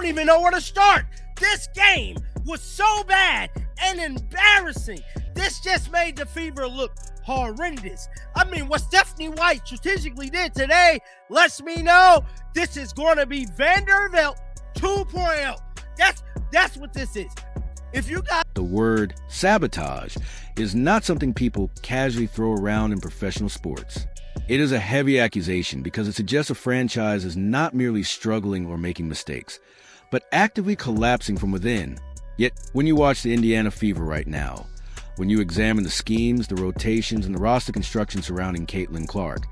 don't even know where to start. This game was so bad and embarrassing. This just made the Fever look horrendous. I mean, what Stephanie White strategically did today lets me know this is going to be Vanderbilt 2.0. That's what this is. If you got the word sabotage is not something people casually throw around in professional sports. It is a heavy accusation because it suggests a franchise is not merely struggling or making mistakes, but actively collapsing from within. Yet, when you watch the Indiana Fever right now, when you examine the schemes, the rotations, and the roster construction surrounding Caitlin Clark,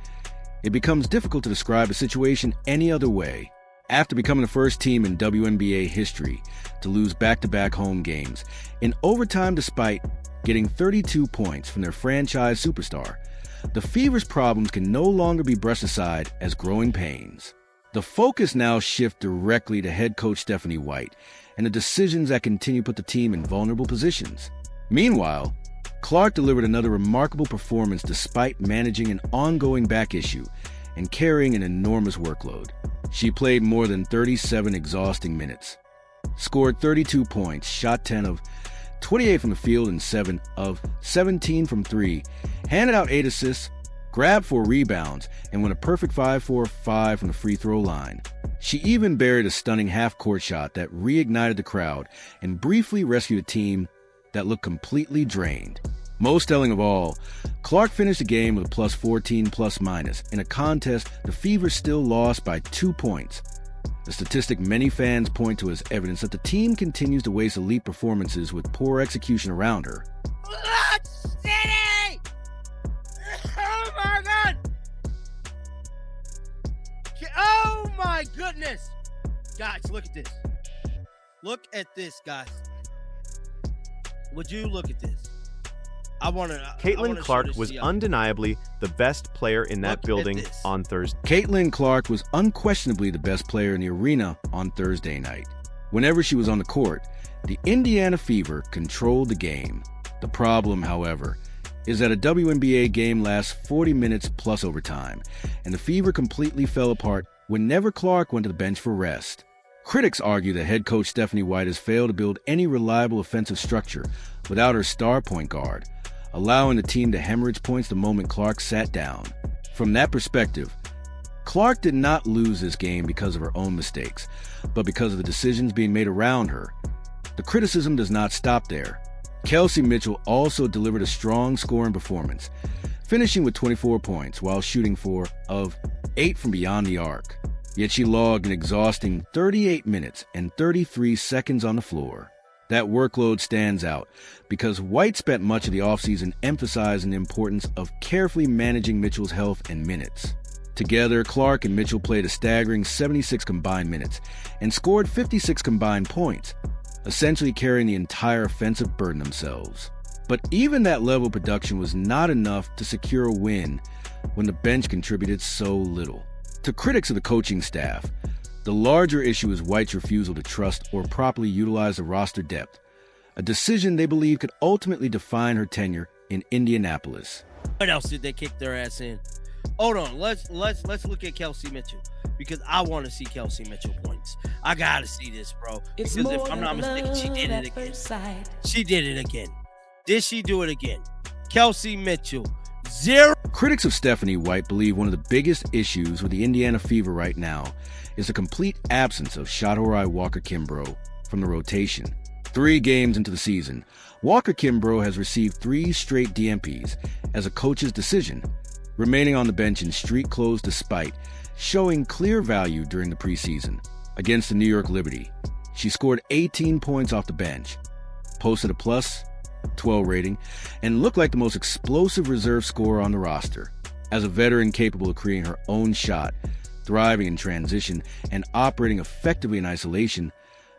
it becomes difficult to describe a situation any other way. After becoming the first team in WNBA history to lose back-to-back home games in overtime despite getting 32 points from their franchise superstar, the Fever's problems can no longer be brushed aside as growing pains. The focus now shifts directly to head coach Stephanie White and the decisions that continue to put the team in vulnerable positions. Meanwhile, Clark delivered another remarkable performance despite managing an ongoing back issue and carrying an enormous workload. She played more than 37 exhausting minutes, scored 32 points, shot 10 of 28 from the field and 7 of 17 from 3, handed out 8 assists, grabbed 4 rebounds, and went a perfect 5-4-5 from the free throw line. She even buried a stunning half-court shot that reignited the crowd and briefly rescued a team that looked completely drained. Most telling of all, Clark finished the game with a plus 14 plus-minus in a contest the Fever still lost by 2 points. A statistic many fans point to as evidence that the team continues to waste elite performances with poor execution around her. City! Oh my God! Oh my goodness! Guys, look at this. Look at this, guys. Would you look at this? Caitlin Clark was undeniably the best player in that building on Thursday. Caitlin Clark was unquestionably the best player in the arena on Thursday night. Whenever she was on the court, the Indiana Fever controlled the game. The problem, however, is that a WNBA game lasts 40 minutes plus overtime, and the Fever completely fell apart whenever Clark went to the bench for rest. Critics argue that head coach Stephanie White has failed to build any reliable offensive structure without her star point guard, allowing the team to hemorrhage points the moment Clark sat down. From that perspective, Clark did not lose this game because of her own mistakes, but because of the decisions being made around her. The criticism does not stop there. Kelsey Mitchell also delivered a strong scoring performance, finishing with 24 points while shooting 4 of 8 from beyond the arc. Yet she logged an exhausting 38 minutes and 33 seconds on the floor. That workload stands out because White spent much of the offseason emphasizing the importance of carefully managing Mitchell's health and minutes. Together, Clark and Mitchell played a staggering 76 combined minutes and scored 56 combined points, essentially carrying the entire offensive burden themselves. But even that level of production was not enough to secure a win when the bench contributed so little. To critics of the coaching staff, the larger issue is White's refusal to trust or properly utilize the roster depth, a decision they believe could ultimately define her tenure in Indianapolis. What else did they kick their ass in? Hold on, let's look at Kelsey Mitchell, because I want to see Kelsey Mitchell points. I gotta see this, bro. Because if I'm not mistaken, she did it again. She did it again. Did she do it again? Kelsey Mitchell, 0. Critics of Stephanie White believe one of the biggest issues with the Indiana Fever right now is the complete absence of Shatori Walker-Kimbrough from the rotation. 3 games into the season, Walker-Kimbrough has received 3 straight DNPs as a coach's decision, remaining on the bench in street clothes despite showing clear value during the preseason. Against the New York Liberty, she scored 18 points off the bench, posted a plus 12 rating, and looked like the most explosive reserve scorer on the roster. As a veteran capable of creating her own shot, thriving in transition, and operating effectively in isolation,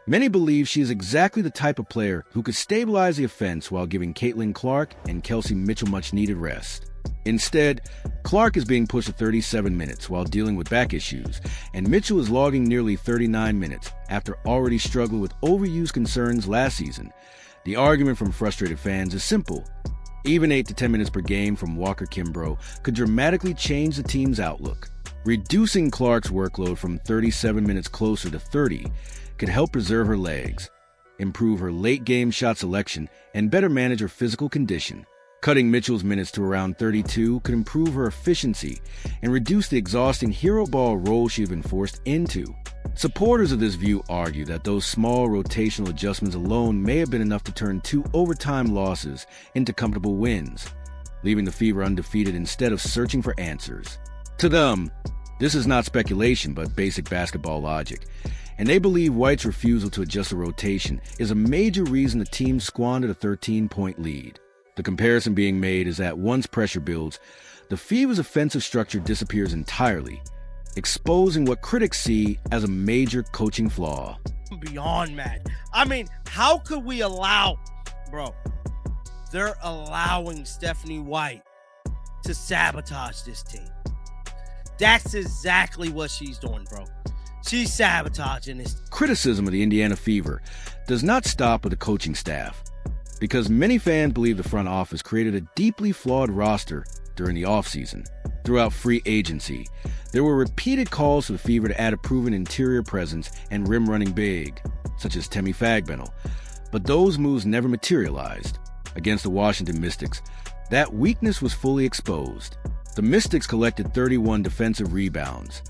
many believe she is exactly the type of player who could stabilize the offense while giving Caitlin Clark and Kelsey Mitchell much-needed rest. Instead, Clark is being pushed to 37 minutes while dealing with back issues, and Mitchell is logging nearly 39 minutes after already struggling with overuse concerns last season. The argument from frustrated fans is simple. Even 8 to 10 minutes per game from Walker-Kimbrough could dramatically change the team's outlook. Reducing Clark's workload from 37 minutes closer to 30 could help preserve her legs, improve her late-game shot selection, and better manage her physical condition. Cutting Mitchell's minutes to around 32 could improve her efficiency and reduce the exhausting hero ball role she had been forced into. Supporters of this view argue that those small rotational adjustments alone may have been enough to turn 2 overtime losses into comfortable wins, leaving the Fever undefeated instead of searching for answers. To them, this is not speculation but basic basketball logic, and they believe White's refusal to adjust the rotation is a major reason the team squandered a 13-point lead. The comparison being made is that once pressure builds, the Fever's offensive structure disappears entirely, exposing what critics see as a major coaching flaw. Beyond mad. I mean, how could we allow, they're allowing Stephanie White to sabotage this team. That's exactly what she's doing, bro. She's sabotaging this. Criticism of the Indiana Fever does not stop with the coaching staff, because many fans believe the front office created a deeply flawed roster during the offseason. Throughout free agency, there were repeated calls for the Fever to add a proven interior presence and rim-running big, such as Temi Fagbentle, but those moves never materialized. Against the Washington Mystics, that weakness was fully exposed. The Mystics collected 31 defensive rebounds,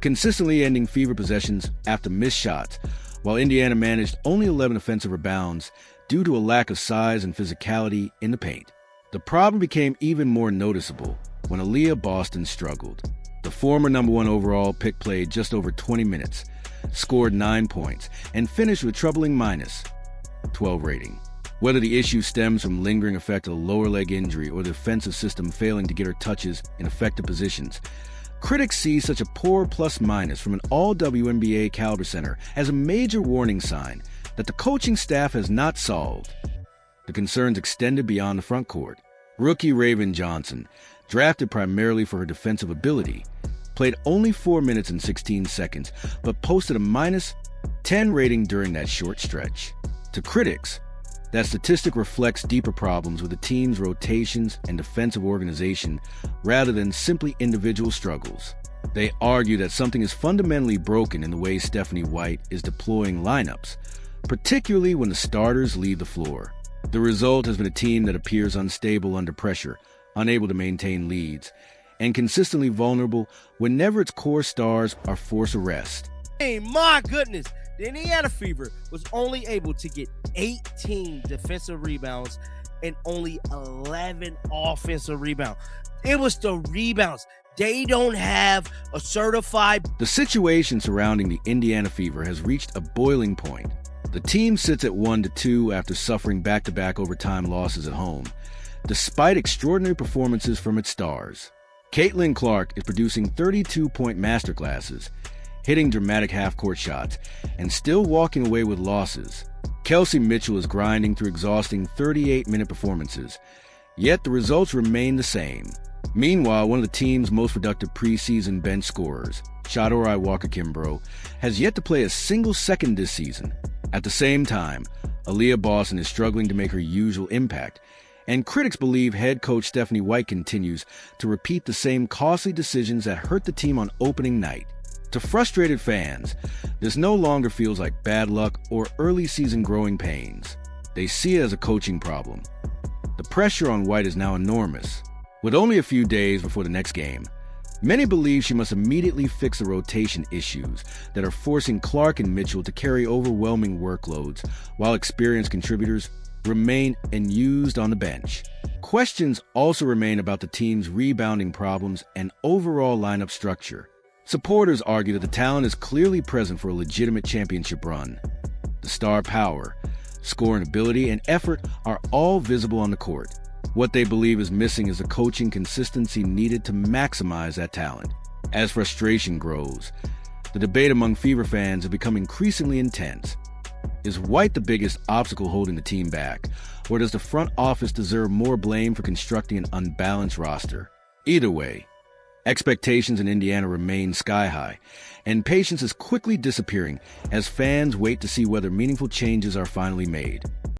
consistently ending Fever possessions after missed shots, while Indiana managed only 11 offensive rebounds due to a lack of size and physicality in the paint. The problem became even more noticeable when Aliyah Boston struggled. The former #1 overall pick played just over 20 minutes, scored 9 points, and finished with a troubling -12 rating. Whether the issue stems from lingering effect of a lower leg injury or the defensive system failing to get her touches in effective positions, critics see such a poor plus-minus from an all-WNBA caliber center as a major warning sign that the coaching staff has not solved. The concerns extended beyond the front court. Rookie Raven Johnson, drafted primarily for her defensive ability, played only 4 minutes and 16 seconds, but posted a -10 rating during that short stretch. To critics, that statistic reflects deeper problems with the team's rotations and defensive organization rather than simply individual struggles. They argue that something is fundamentally broken in the way Stephanie White is deploying lineups, particularly when the starters leave the floor. The result has been a team that appears unstable under pressure, unable to maintain leads, and consistently vulnerable whenever its core stars are forced to rest. Hey, my goodness, the Indiana Fever was only able to get 18 defensive rebounds and only 11 offensive rebounds. It was the rebounds. They don't have a certified... The situation surrounding the Indiana Fever has reached a boiling point. The team sits at 1-2 after suffering back-to-back overtime losses at home, despite extraordinary performances from its stars. Caitlin Clark is producing 32-point masterclasses, hitting dramatic half-court shots, and still walking away with losses. Kelsey Mitchell is grinding through exhausting 38-minute performances, yet the results remain the same. Meanwhile, one of the team's most productive preseason bench scorers, Shatori Walker-Kimbrough, has yet to play a single second this season. At the same time, Aliyah Boston is struggling to make her usual impact, and critics believe head coach Stephanie White continues to repeat the same costly decisions that hurt the team on opening night. To frustrated fans, this no longer feels like bad luck or early season growing pains. They see it as a coaching problem. The pressure on White is now enormous. With only a few days before the next game, many believe she must immediately fix the rotation issues that are forcing Clark and Mitchell to carry overwhelming workloads while experienced contributors remain unused on the bench. Questions also remain about the team's rebounding problems and overall lineup structure. Supporters argue that the talent is clearly present for a legitimate championship run. The star power, scoring ability, and effort are all visible on the court. What they believe is missing is the coaching consistency needed to maximize that talent. As frustration grows, the debate among Fever fans has become increasingly intense. Is White the biggest obstacle holding the team back, or does the front office deserve more blame for constructing an unbalanced roster? Either way, expectations in Indiana remain sky-high, and patience is quickly disappearing as fans wait to see whether meaningful changes are finally made.